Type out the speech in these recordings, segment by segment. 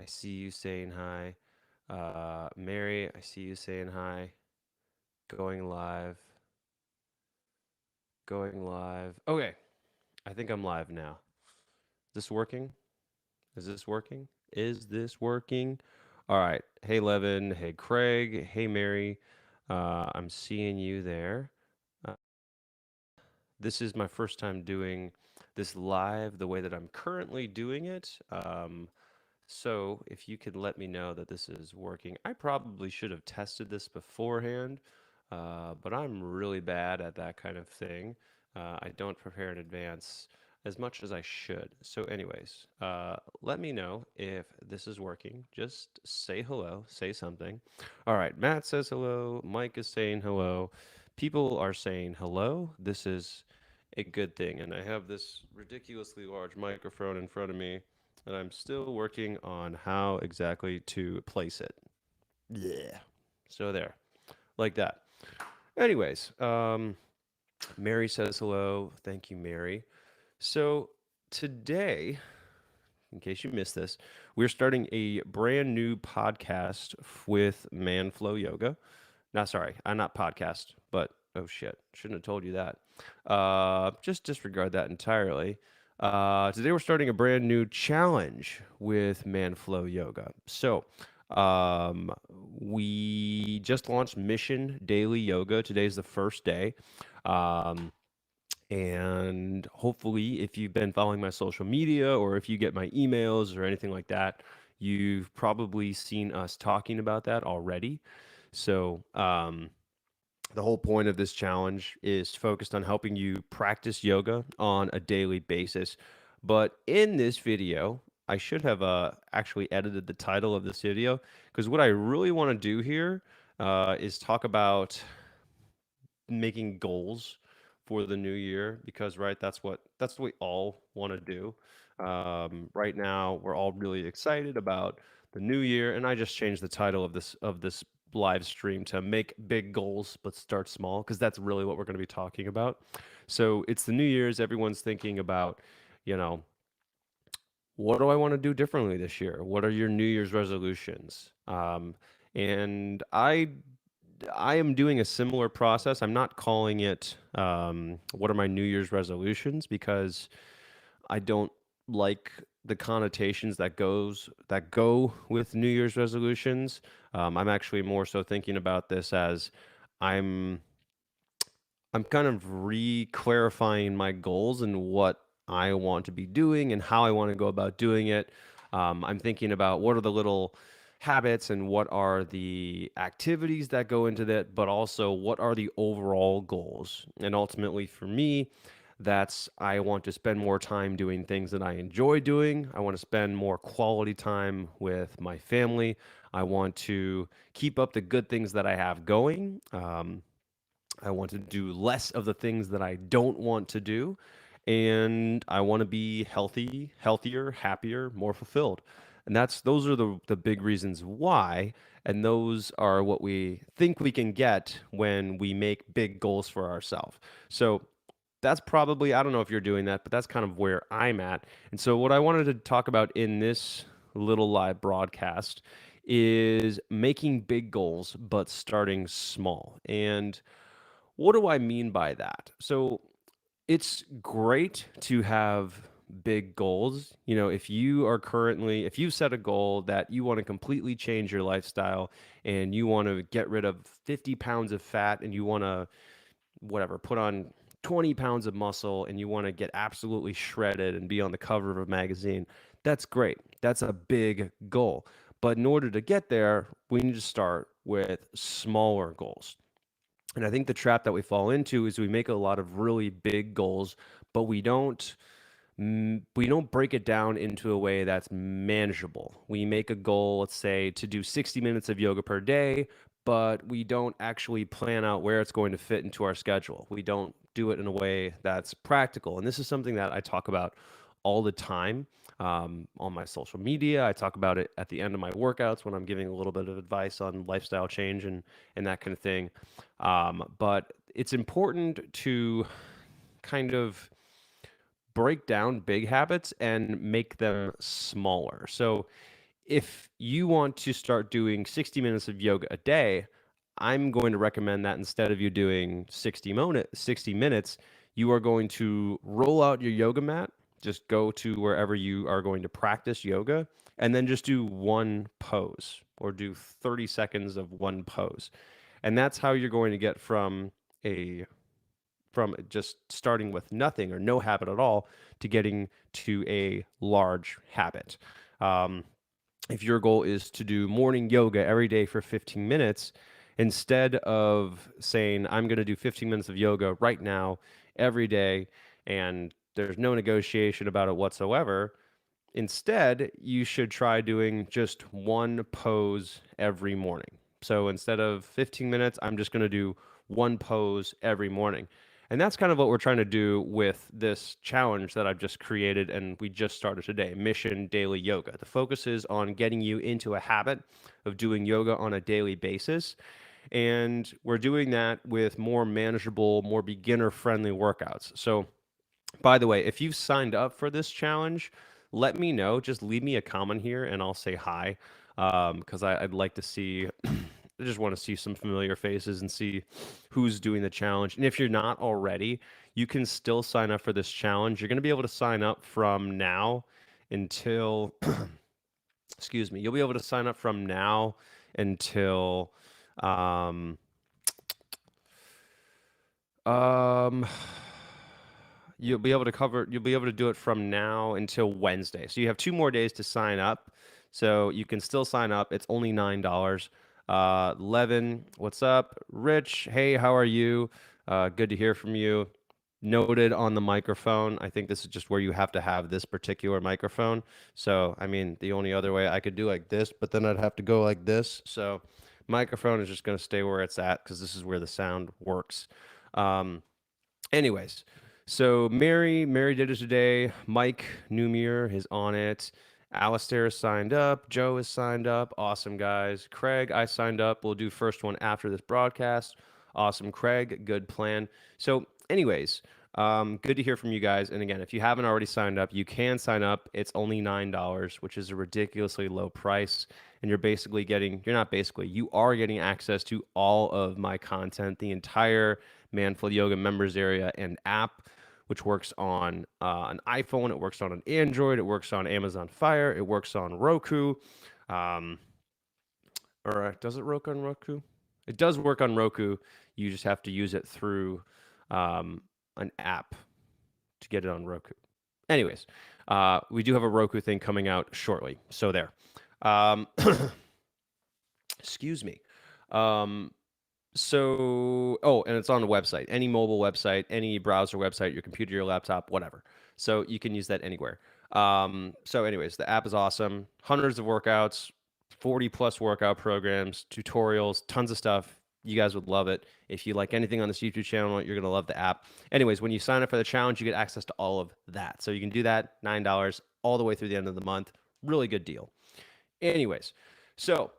I see you saying hi. Mary, I see you saying hi. Going live. Going live. Okay, I think I'm live now. Is this working? Is this working? Is this working? All right. Hey, Levin. Hey, Craig. Hey, Mary. I'm seeing you there. Uh, this is my first time doing this live the way that I'm currently doing it. So if you could let me know that this is working, I probably should have tested this beforehand, but I'm really bad at that kind of thing. I don't prepare in advance as much as I should. So, anyways, let me know if this is working. Just say hello, say something. All right, Matt says hello. Mike is saying hello. People are saying hello. This is a good thing. And I have this ridiculously large microphone in front of me and I'm still working on how exactly to place it. Yeah. So there, like that. Anyways, Mary says hello. Thank you, Mary. So today, in case you missed this, we're starting a brand new podcast with Manflow Yoga. No, sorry, I'm not podcast, but oh shit, shouldn't have told you that. Just disregard that entirely. Today we're starting a brand new challenge with Manflow Yoga. So, um, we just launched Mission Daily Yoga. Today's the first day. Um, and hopefully, if you've been following my social media or if you get my emails or anything like that, you've probably seen us talking about that already. So, the whole point of this challenge is focused on helping you practice yoga on a daily basis. But in this video, I should have actually edited the title of this video because what I really want to do here is talk about making goals for the new year because right that's what we all want to do. Right now we're all really excited about the new year and I just changed the title of this live stream to make big goals but start small because that's really what we're going to be talking about. So it's the new year's, everyone's thinking about, you know, what do I want to do differently this year? What are your new year's resolutions? And I am doing a similar process. I'm not calling it what are my New Year's resolutions because I don't like the connotations that go with New Year's resolutions. I'm actually more so thinking about this as I'm I'm kind of re-clarifying my goals and what I want to be doing and how I want to go about doing it. I'm thinking about what are the little habits and what are the activities that go into that, but also what are the overall goals. And ultimately, for me, that's I want to spend more time doing things that I enjoy doing. I want to spend more quality time with my family. I want to keep up the good things that I have going. I want to do less of the things that I don't want to do. And I want to be healthy, healthier, happier, more fulfilled. And those are the big reasons why. And those are what we think we can get when we make big goals for ourselves. So that's probably, I don't know if you're doing that, but that's kind of where I'm at. And so what I wanted to talk about in this little live broadcast is making big goals, but starting small. And what do I mean by that? So it's great to have big goals. You know, if you set a goal that you want to completely change your lifestyle and you want to get rid of 50 pounds of fat and you want to, whatever, put on 20 pounds of muscle and you want to get absolutely shredded and be on the cover of a magazine, that's great. That's a big goal. But in order to get there, we need to start with smaller goals. And I think the trap that we fall into is we make a lot of really big goals, but we don't break it down into a way that's manageable. We make a goal, let's say, to do 60 minutes of yoga per day, but we don't actually plan out where it's going to fit into our schedule. We don't do it in a way that's practical. And this is something that I talk about all the time on my social media. I talk about it at the end of my workouts when I'm giving a little bit of advice on lifestyle change and that kind of thing. But it's important to kind of break down big habits and make them smaller. So If you want to start doing 60 minutes of yoga a day, I'm going to recommend that instead of you doing 60 minutes, you are going to roll out your yoga mat, just go to wherever you are going to practice yoga, and then just do one pose or do 30 seconds of one pose. And that's how you're going to get a from just starting with nothing or no habit at all to getting to a large habit. Um, if your goal is to do morning yoga every day for 15 minutes, instead of saying, I'm going to do 15 minutes of yoga right now, every day, and there's no negotiation about it whatsoever, instead, you should try doing just one pose every morning. So instead of 15 minutes, I'm just going to do one pose every morning. And that's kind of what we're trying to do with this challenge that I've just created and we just started today, Mission Daily Yoga. The focus is on getting you into a habit of doing yoga on a daily basis. And we're doing that with more manageable, more beginner friendly workouts. So by the way, if you've signed up for this challenge, let me know. Just leave me a comment here and I'll say hi. Because I'd like to see, I just want to see some familiar faces and see who's doing the challenge. And if you're not already, you can still sign up for this challenge. You're going to be able to sign up from now until, excuse me, you'll be able to sign up from now until, um, um, you'll be able to do it from now until Wednesday. So you have 2 more days to sign up. So you can still sign up. It's only $9. Levin, what's up? Rich, hey, how are you? Good to hear from you. Noted on the microphone. I think this is just where you have to have this particular microphone. So, I mean, the only other way I could do like this, but then I'd have to go like this. So, microphone is just going to stay where it's at because this is where the sound works. Um, Anyways, so Mary did it today. Mike Newmere is on it. Alistair is signed up. Joe is signed up. Awesome, guys. Craig, I signed up. We'll do first one after this broadcast. Awesome, Craig. Good plan. So, anyways, good to hear from you guys. And again, if you haven't already signed up, you can sign up. It's only $9, which is a ridiculously low price. And you are getting access to all of my content, the entire Manful Yoga members area and app, which works on an iPhone, it works on an Android, it works on Amazon Fire, it works on Roku. Um, or does it work on Roku? It does work on Roku. You just have to use it through an app to get it on Roku. Anyways, we do have a Roku thing coming out shortly. So there. Um, excuse me. And it's on the website, any mobile website, any browser website, your computer, your laptop, whatever. So you can use that anywhere. So anyways, the app is awesome. Hundreds of workouts, 40 plus workout programs, tutorials, tons of stuff. You guys would love it. If you like anything on this YouTube channel, you're going to love the app. Anyways, when you sign up for the challenge, you get access to all of that. So you can do that, $9 all the way through the end of the month. Really good deal. Anyways, so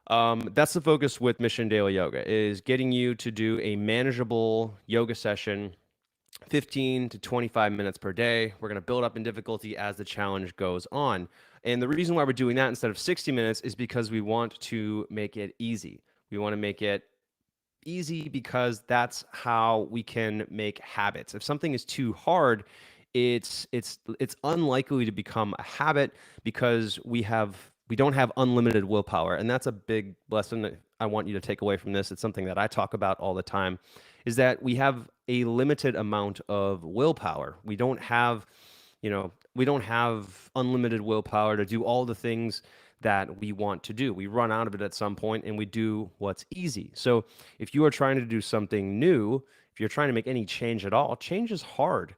that's the focus with Mission Daily Yoga is getting you to do a manageable yoga session, 15 to 25 minutes per day. We're going to build up in difficulty as the challenge goes on. And the reason why we're doing that instead of 60 minutes is because we want to make it easy. We want to make it easy because that's how we can make habits. If something is too hard, it's unlikely to become a habit because we don't have unlimited willpower. And that's a big lesson that I want you to take away from this. It's something that I talk about all the time is that we have a limited amount of willpower. We don't have unlimited willpower to do all the things that we want to do. We run out of it at some point and we do what's easy. So if you are trying to do something new, if you're trying to make any change at all, change is hard.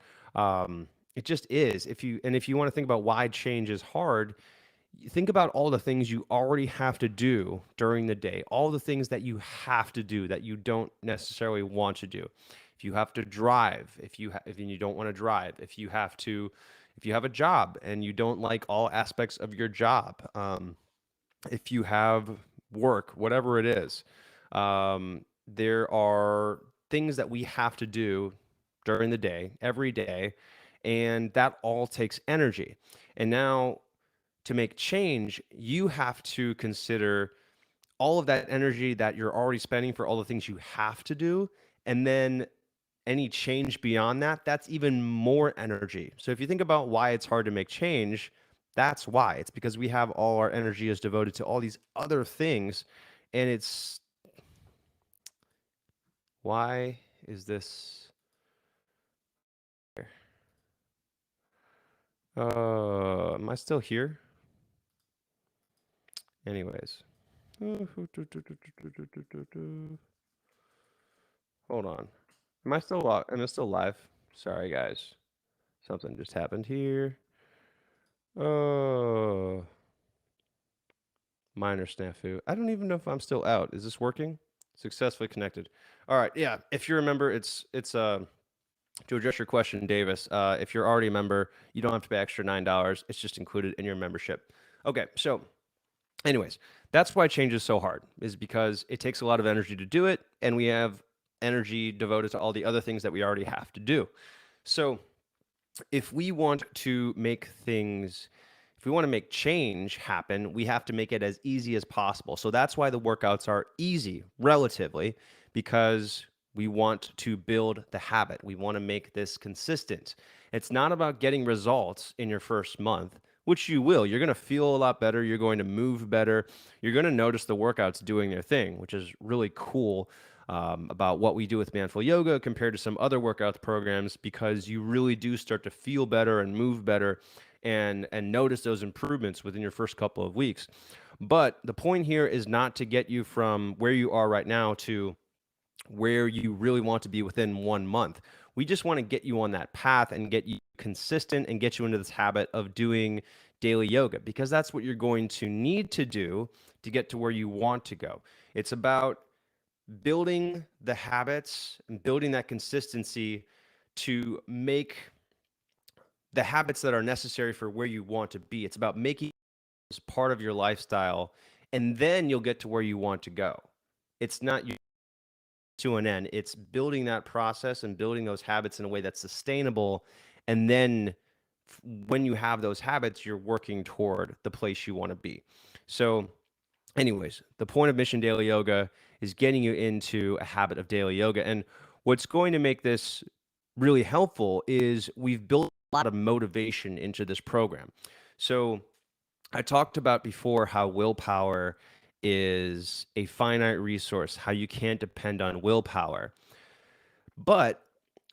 It just is. If you want to think about why change is hard, think about all the things you already have to do during the day, all the things that you have to do that you don't necessarily want to do. If you have to drive, if you don't want to drive, if you have a job and you don't like all aspects of your job, if you have work, whatever it is, there are things that we have to do during the day, every day, and that all takes energy. And now to make change, you have to consider all of that energy that you're already spending for all the things you have to do. And then any change beyond that, that's even more energy. So if you think about why it's hard to make change, that's why. It's because we have all our energy is devoted to all these other things. And it's why is this? Am I still here? Anyways. Hold on. Am I still live? Sorry, guys. Something just happened here. Oh, minor snafu. I don't even know if I'm still out. Is this working? Successfully connected. All right. Yeah. If you remember, it's to address your question, Davis. If you're already a member, you don't have to pay extra $9. It's just included in your membership. Okay. So, anyways, that's why change is so hard. Is because it takes a lot of energy to do it, and we have energy devoted to all the other things that we already have to do. So if we want to make things, if we want to make change happen, we have to make it as easy as possible. So that's why the workouts are easy, relatively, because we want to build the habit. We want to make this consistent. It's not about getting results in your first month, which you will. You're going to feel a lot better. You're going to move better. You're going to notice the workouts doing their thing, which is really cool about what we do with Manful Yoga compared to some other workout programs, because you really do start to feel better and move better and notice those improvements within your first couple of weeks. But the point here is not to get you from where you are right now to where you really want to be within 1 month. We just want to get you on that path and get you consistent and get you into this habit of doing daily yoga, because that's what you're going to need to do to get to where you want to go. It's about building the habits and building that consistency to make the habits that are necessary for where you want to be. It's about making this part of your lifestyle, and then you'll get to where you want to go. It's not you to an end. It's building that process and building those habits in a way that's sustainable. And then when you have those habits, you're working toward the place you want to be. So anyways, the point of Mission Daily Yoga is getting you into a habit of daily yoga. And what's going to make this really helpful is we've built a lot of motivation into this program. So I talked about before how willpower is a finite resource, how you can't depend on willpower. But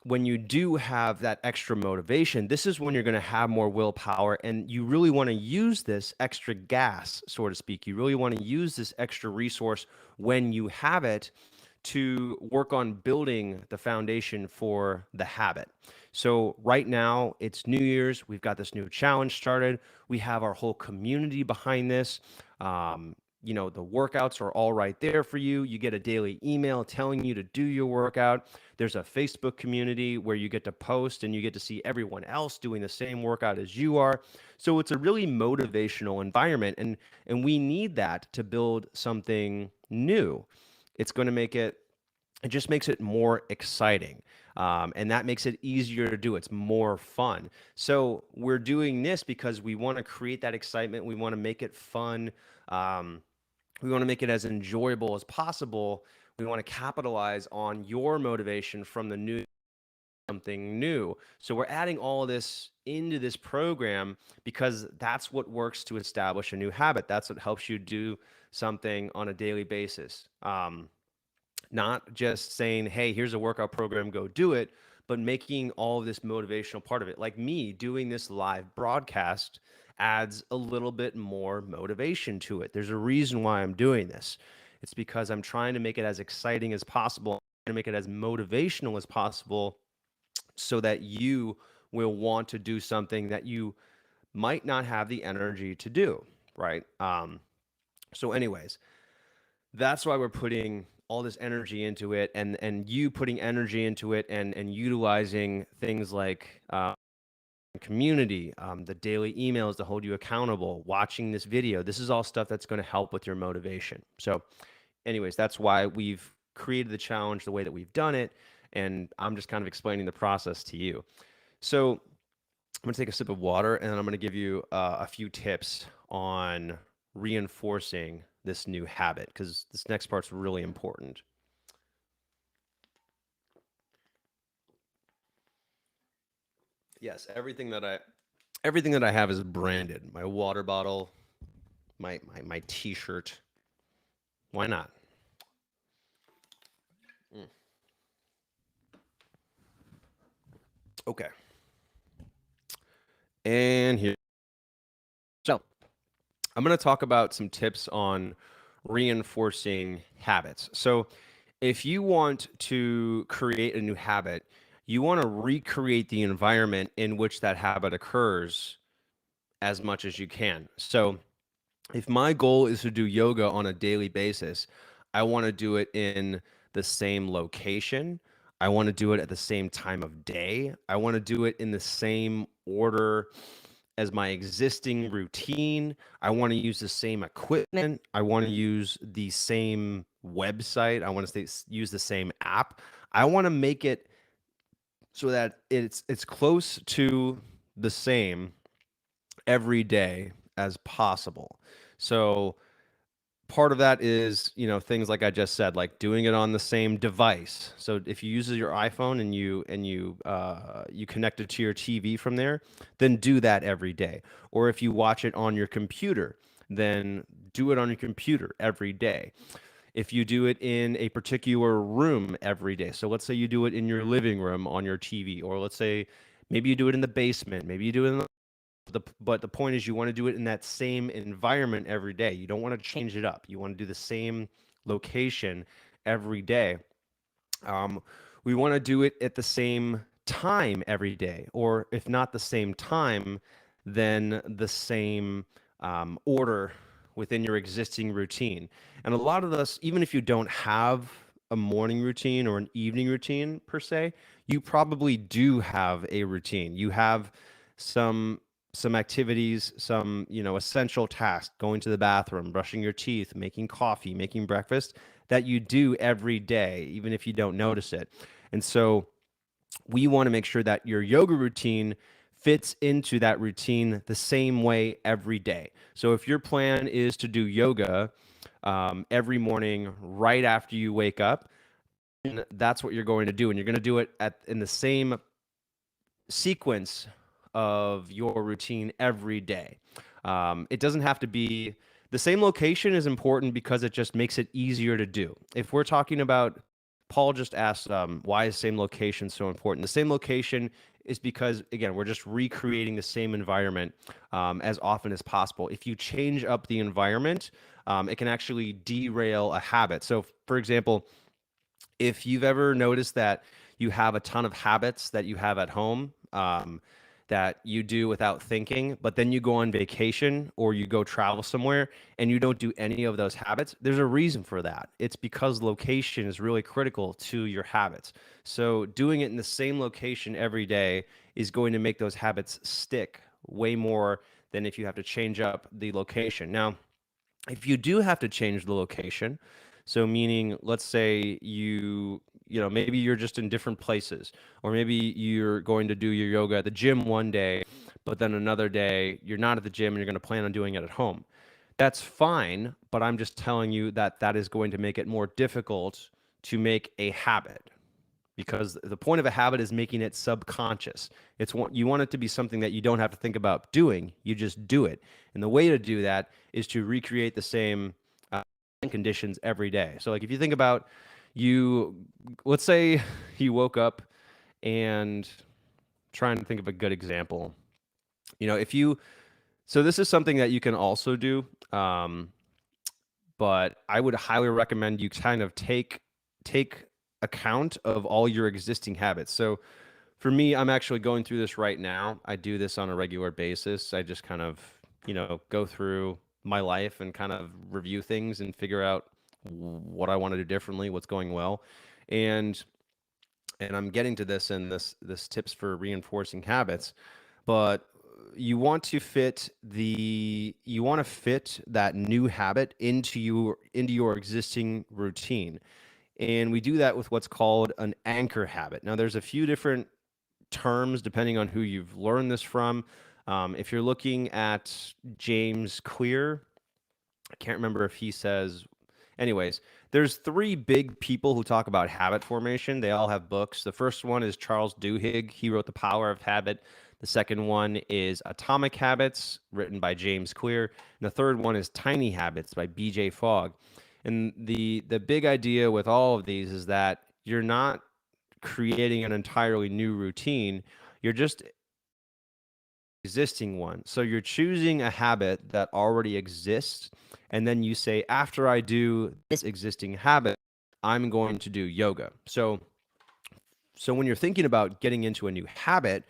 when you do have that extra motivation, this is when you're going to have more willpower, and you really want to use this extra gas, so to speak. You really want to use this extra resource when you have it to work on building the foundation for the habit. So right now it's New Year's. We've got this new challenge started. We have our whole community behind this. The workouts are all right there for you. You get a daily email telling you to do your workout. There's a Facebook community where you get to post and you get to see everyone else doing the same workout as you are. So it's a really motivational environment, and we need that to build something new. It's going to make it just makes it more exciting. And that makes it easier to do. It's more fun. So we're doing this because we want to create that excitement. We want to make it fun. We want to make it as enjoyable as possible. We want to capitalize on your motivation from the new, something new. So we're adding all of this into this program because that's what works to establish a new habit. That's what helps you do something on a daily basis. Not just saying, hey, here's a workout program, go do it, but making all of this motivational part of it. Like me doing this live broadcast adds a little bit more motivation to it. There's a reason why I'm doing this. It's because I'm trying to make it as exciting as possible, to make it as motivational as possible, so that you will want to do something that you might not have the energy to do, right? So anyways, that's why we're putting all this energy into it, and you putting energy into it, and utilizing things like community, the daily emails to hold you accountable, watching this video. This is all stuff that's going to help with your motivation. So anyways, that's why we've created the challenge the way that we've done it, and I'm just kind of explaining the process to you. So I'm going to take a sip of water, and then I'm going to give you a few tips on reinforcing this new habit, because this next part's really important. Yes, everything that I have is branded. My water bottle, my t-shirt. Why not? Mm. Okay. And here. So, I'm going to talk about some tips on reinforcing habits. So, if you want to create a new habit, you want to recreate the environment in which that habit occurs as much as you can. So, if my goal is to do yoga on a daily basis, I want to do it in the same location. I want to do it at the same time of day. I want to do it in the same order as my existing routine. I want to use the same equipment. I want to use the same website. I want to use the same app. I want to make it so that it's close to the same every day as possible. So part of that is, things like I just said, like doing it on the same device. So if you use your iPhone and you connect it to your TV from there, then do that every day. Or if you watch it on your computer, then do it on your computer every day. If you do it in a particular room every day, so let's say you do it in your living room on your TV, or let's say maybe you do it in the basement, maybe you do it in but the point is you want to do it in that same environment every day. You don't want to change it up. You want to do the same location every day. Um, we want to do it at the same time every day, or if not the same time, then the same order within your existing routine. And a lot of us, even if you don't have a morning routine or an evening routine per se, you probably do have a routine. You have some activities, some essential tasks, going to the bathroom, brushing your teeth, making coffee, making breakfast, that you do every day, even if you don't notice it. And so we want to make sure that your yoga routine fits into that routine the same way every day. So if your plan is to do yoga every morning right after you wake up, then that's what you're going to do. And you're going to do it in the same sequence of your routine every day. It doesn't have to be the same location is important because it just makes it easier to do. If we're talking about, Paul just asked, why is same location so important? The same location is because, again, we're just recreating the same environment as often as possible. If you change up the environment, it can actually derail a habit. So, for example, if you've ever noticed that you have a ton of habits that you have at home that you do without thinking, but then you go on vacation or you go travel somewhere and you don't do any of those habits, there's a reason for that. It's because location is really critical to your habits. So doing it in the same location every day is going to make those habits stick way more than if you have to change up the location. Now, if you do have to change the location, so meaning, let's say maybe you're just in different places, or maybe you're going to do your yoga at the gym one day, but then another day you're not at the gym and you're going to plan on doing it at home. That's fine, but I'm just telling you that that is going to make it more difficult to make a habit, because the point of a habit is making it subconscious. You want it to be something that you don't have to think about doing. You just do it. And the way to do that is to recreate the same conditions every day. So like if you think about let's say you woke up and trying to think of a good example. So this is something that you can also do. But I would highly recommend you kind of take account of all your existing habits. So for me, I'm actually going through this right now. I do this on a regular basis. I just kind of, go through my life and kind of review things and figure out what I want to do differently, what's going well. And I'm getting to this in this tips for reinforcing habits, but you want to fit that new habit into your existing routine. And we do that with what's called an anchor habit. Now there's a few different terms depending on who you've learned this from. If you're looking at James Clear, I can't remember if he says, anyways, there's three big people who talk about habit formation. They all have books. The first one is Charles Duhigg. He wrote The Power of Habit. The second one is Atomic Habits, written by James Clear. And the third one is Tiny Habits by BJ Fogg. And the big idea with all of these is that you're not creating an entirely new routine. You're just existing one. So you're choosing a habit that already exists, and then you say, after I do this existing habit, I'm going to do yoga. So when you're thinking about getting into a new habit,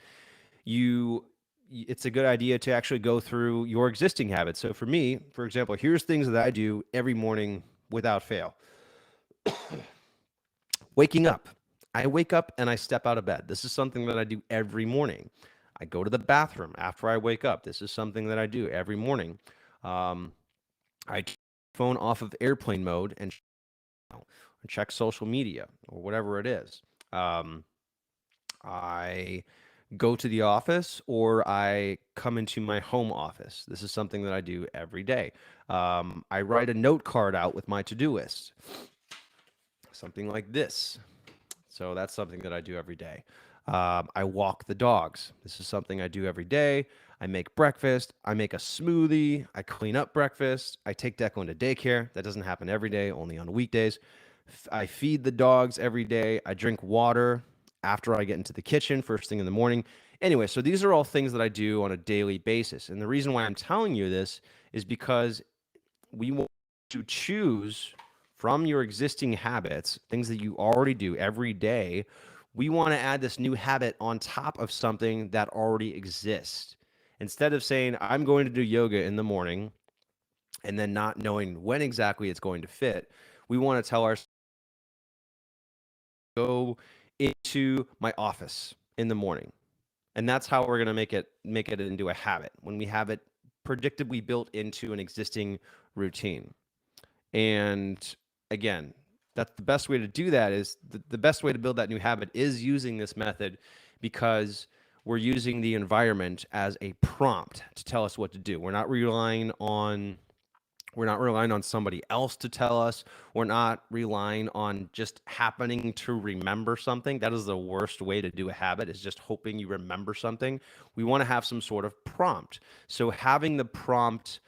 it's a good idea to actually go through your existing habits. So for me, for example, here's things that I do every morning without fail. Waking up. I wake up and I step out of bed. This is something that I do every morning. I go to the bathroom after I wake up. This is something that I do every morning. I turn my phone off of airplane mode and check social media or whatever it is. I go to the office or I come into my home office. This is something that I do every day. I write a note card out with my to-do list, something like this. So that's something that I do every day. I walk the dogs. This is something I do every day. I make breakfast. I make a smoothie. I clean up breakfast. I take Declan to daycare. That doesn't happen every day, only on weekdays. I feed the dogs every day. I drink water after I get into the kitchen first thing in the morning. Anyway, so these are all things that I do on a daily basis. And the reason why I'm telling you this is because we want to choose from your existing habits, things that you already do every day. We want to add this new habit on top of something that already exists. Instead of saying, I'm going to do yoga in the morning and then not knowing when exactly it's going to fit, we want to tell ourselves, go into my office in the morning. And that's how we're going to make it into a habit, when we have it predictably built into an existing routine. And again, that's the best way to do that. Is the best way to build that new habit is using this method, because we're using the environment as a prompt to tell us what to do. We're not relying on somebody else to tell us. We're not relying on just happening to remember something. That is the worst way to do a habit, is just hoping you remember something. We want to have some sort of prompt. So having the prompt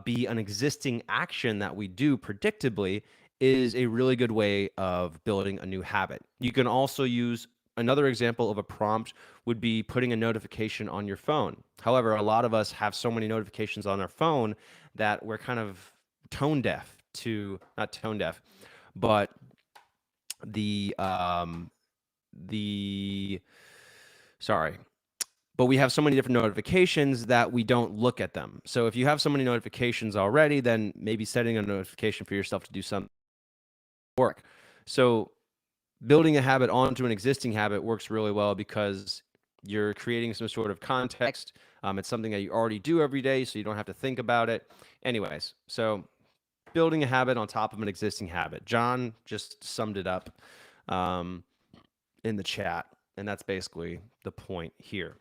be an existing action that we do predictably is a really good way of building a new habit. You can also use another example of a prompt would be putting a notification on your phone. However, a lot of us have so many notifications on our phone that we're kind of tone deaf to, not tone deaf, but but we have so many different notifications that we don't look at them. So if you have so many notifications already, then maybe setting a notification for yourself to do something work. So building a habit onto an existing habit works really well, because you're creating some sort of context. It's something that you already do every day, so you don't have to think about it. Anyways, so building a habit on top of an existing habit. John just summed it up in the chat, and that's basically the point here.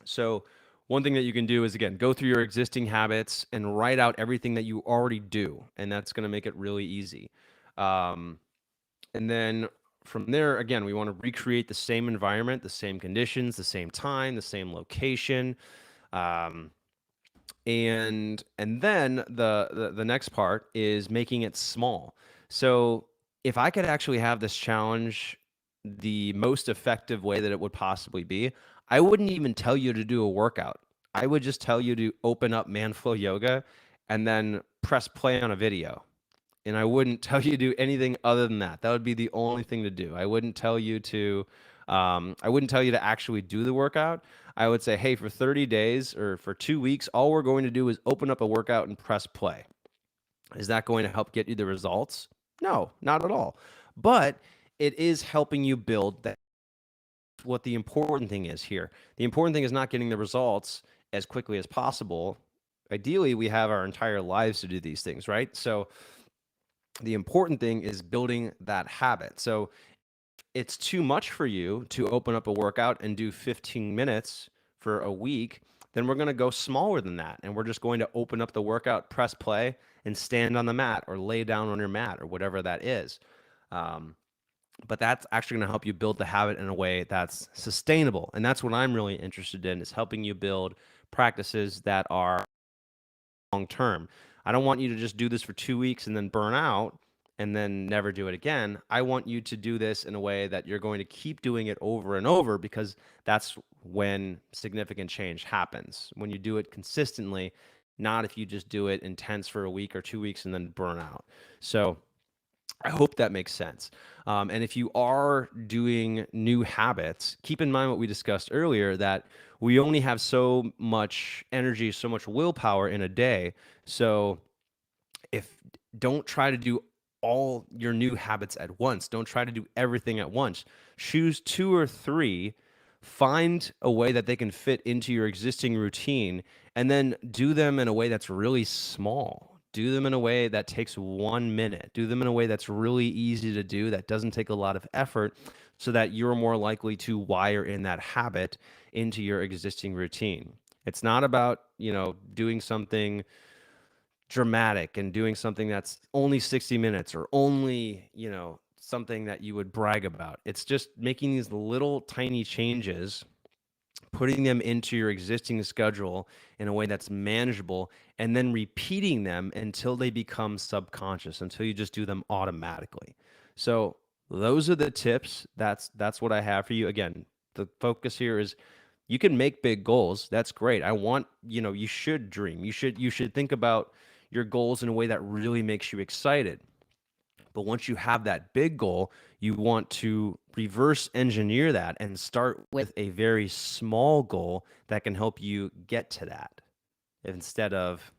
So one thing that you can do is, again, go through your existing habits and write out everything that you already do, and that's going to make it really easy. And then from there, again, we want to recreate the same environment, the same conditions, the same time, the same location. And then the next part is making it small. So if I could actually have this challenge the most effective way that it would possibly be, I wouldn't even tell you to do a workout. I would just tell you to open up Manflow Yoga and then press play on a video. And I wouldn't tell you to do anything other than that. That would be the only thing to do. I wouldn't tell you to actually do the workout. I would say, hey, for 30 days or for 2 weeks, all we're going to do is open up a workout and press play. Is that going to help get you the results? No, not at all. But it is helping you build that. What the important thing is here. The important thing is not getting the results as quickly as possible. Ideally, we have our entire lives to do these things, right? So the important thing is building that habit. So it's too much for you to open up a workout and do 15 minutes for a week, then we're going to go smaller than that. And we're just going to open up the workout, press play, and stand on the mat or lay down on your mat or whatever that is. But that's actually going to help you build the habit in a way that's sustainable. And that's what I'm really interested in, is helping you build practices that are long term. I don't want you to just do this for 2 weeks and then burn out and then never do it again. I want you to do this in a way that you're going to keep doing it over and over, because that's when significant change happens. When you do it consistently, not if you just do it intense for a week or 2 weeks and then burn out. So I hope that makes sense. And if you are doing new habits, keep in mind what we discussed earlier, that we only have so much energy, so much willpower in a day. So if don't try to do all your new habits at once. Don't try to do everything at once. Choose 2 or 3, find a way that they can fit into your existing routine, and then do them in a way that's really small. Do them in a way that takes 1 minute. Do them in a way that's really easy to do, that doesn't take a lot of effort, so that you're more likely to wire in that habit into your existing routine. It's not about, doing something dramatic and doing something that's only 60 minutes or only, something that you would brag about. It's just making these little tiny changes, putting them into your existing schedule in a way that's manageable, and then repeating them until they become subconscious, until you just do them automatically. So those are the tips. That's what I have for you. Again, the focus here is, you can make big goals. That's great. I want, you should dream. You should think about your goals in a way that really makes you excited. But once you have that big goal, you want to reverse engineer that and start with a very small goal that can help you get to that, instead of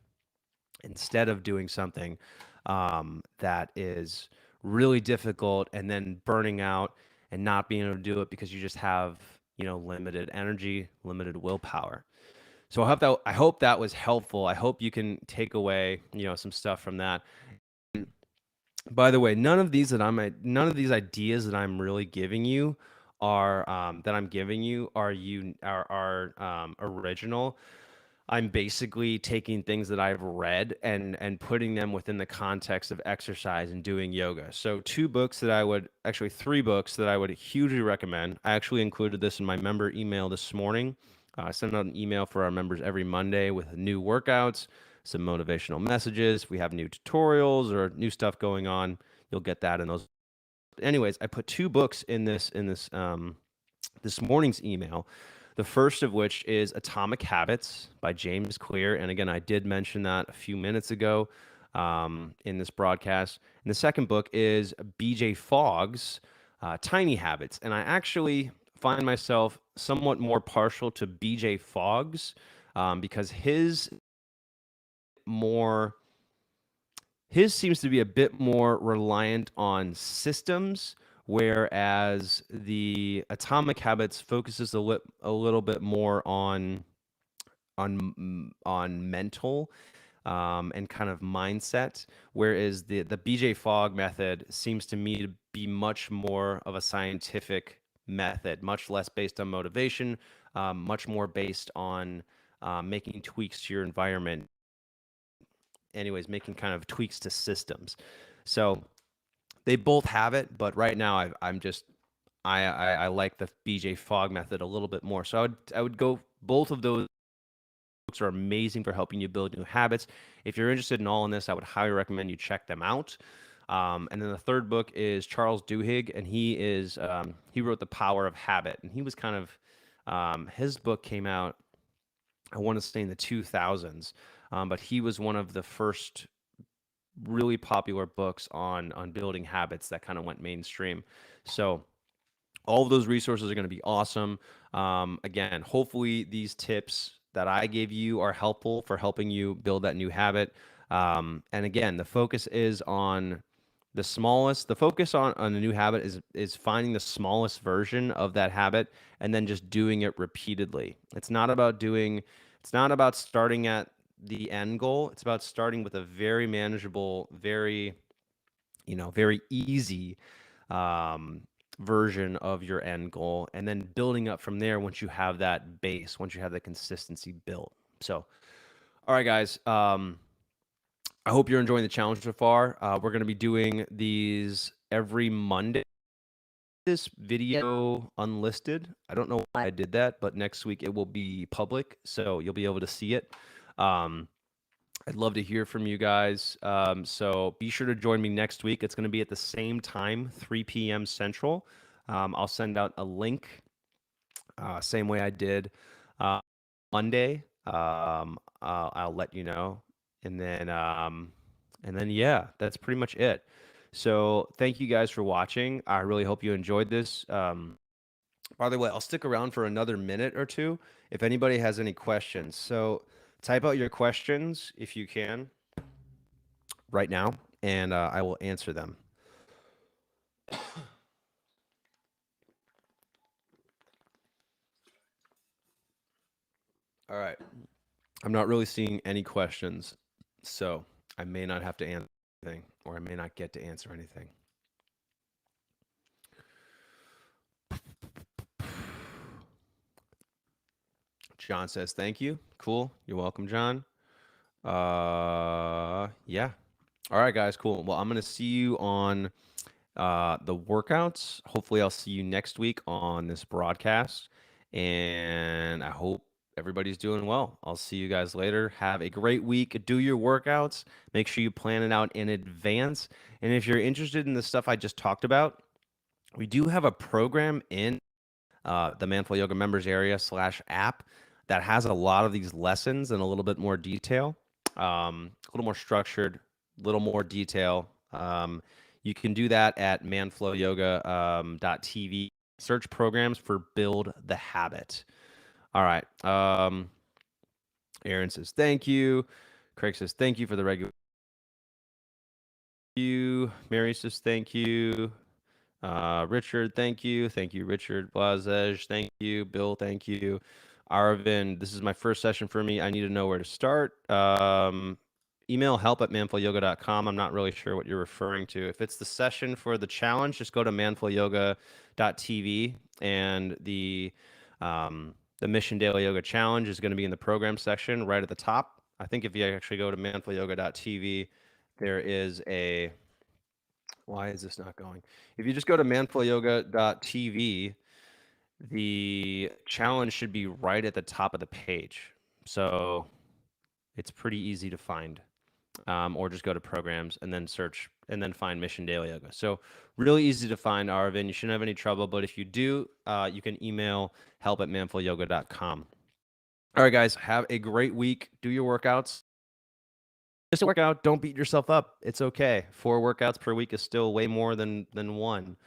doing something that is really difficult and then burning out and not being able to do it because you just have, limited energy, limited willpower. So I hope that was helpful. I hope you can take away, some stuff from that. By the way, none of these ideas that I'm really giving you are original. I'm basically taking things that I've read and putting them within the context of exercise and doing yoga. So 3 books that I would hugely recommend. I actually included this in my member email this morning. I send out an email for our members every Monday with new workouts, some motivational messages. If we have new tutorials or new stuff going on, you'll get that in those. Anyways, I put 2 books in this morning's email. The first of which is Atomic Habits by James Clear. And again, I did mention that a few minutes ago in this broadcast. And the second book is BJ Fogg's Tiny Habits. And I actually find myself somewhat more partial to BJ Fogg's because his seems to be a bit more reliant on systems, whereas the Atomic Habits focuses a little bit more on mental and kind of mindset, whereas the BJ Fogg method seems to me to be much more of a scientific method, much less based on motivation, much more based on making tweaks to your environment. Anyways, making kind of tweaks to systems. So they both have it, but right now I like the BJ Fogg method a little bit more. So I would go, both of those books are amazing for helping you build new habits. If you're interested in all in this, I would highly recommend you check them out. And then the third book is Charles Duhigg, and he wrote The Power of Habit, and he was kind of his book came out, I want to say, in the 2000s, but he was one of the first really popular books on building habits that kind of went mainstream. So all of those resources are going to be awesome. Again, hopefully these tips that I gave you are helpful for helping you build that new habit. And again, the focus is on the focus on a new habit is finding the smallest version of that habit and then just doing it repeatedly. It's not about starting at the end goal. It's about starting with a very manageable, very easy version of your end goal, and then building up from there once you have that base, once you have the consistency built. So, all right, guys. I hope you're enjoying the challenge so far. We're going to be doing these every Monday. This video unlisted. I don't know why I did that, but next week it will be public, so you'll be able to see it. I'd love to hear from you guys. So be sure to join me next week. It's going to be at the same time, 3 p.m. Central. I'll send out a link, same way I did Monday. I'll let you know, and then yeah, that's pretty much it. So thank you guys for watching. I really hope you enjoyed this. By the way, I'll stick around for another minute or two if anybody has any questions. So type out your questions if you can right now, and I will answer them. All right. I'm not really seeing any questions, so I may not have to answer anything, or I may not get to answer anything. John says thank you. Cool. You're welcome, John. Yeah. All right, guys. Cool. Well, I'm gonna see you on the workouts. Hopefully, I'll see you next week on this broadcast, and I hope everybody's doing well. I'll see you guys later. Have a great week. Do your workouts. Make sure you plan it out in advance. And if you're interested in the stuff I just talked about, we do have a program in the Manful Yoga members area /app that has a lot of these lessons in a little bit more detail, a little more structured, a little more detail. You can do that at manflowyoga.tv. Search programs for Build the Habit. All right. Aaron says thank you. Craig says thank you for the regular. You. Mary says thank you. Richard, thank you. Thank you, Richard. Blazej, thank you. Bill, thank you. Arvin, this is my first session for me. I need to know where to start. Email help@manfulyoga.com. I'm not really sure what you're referring to. If it's the session for the challenge, just go to manfulyoga.tv, and the Mission Daily Yoga Challenge is going to be in the program section right at the top. I think if you actually go to manfulyoga.tv, there is a... Why is this not going? If you just go to manfulyoga.tv, the challenge should be right at the top of the page. So it's pretty easy to find. Or just go to programs and then search and then find Mission Daily Yoga. So really easy to find, Arvin. You shouldn't have any trouble. But if you do, you can email help@manfulyoga.com. All right, guys, have a great week. Do your workouts. Just a workout. Don't beat yourself up. It's okay. 4 workouts per week is still way more than 1.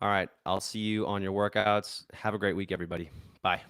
All right. I'll see you on your workouts. Have a great week, everybody. Bye.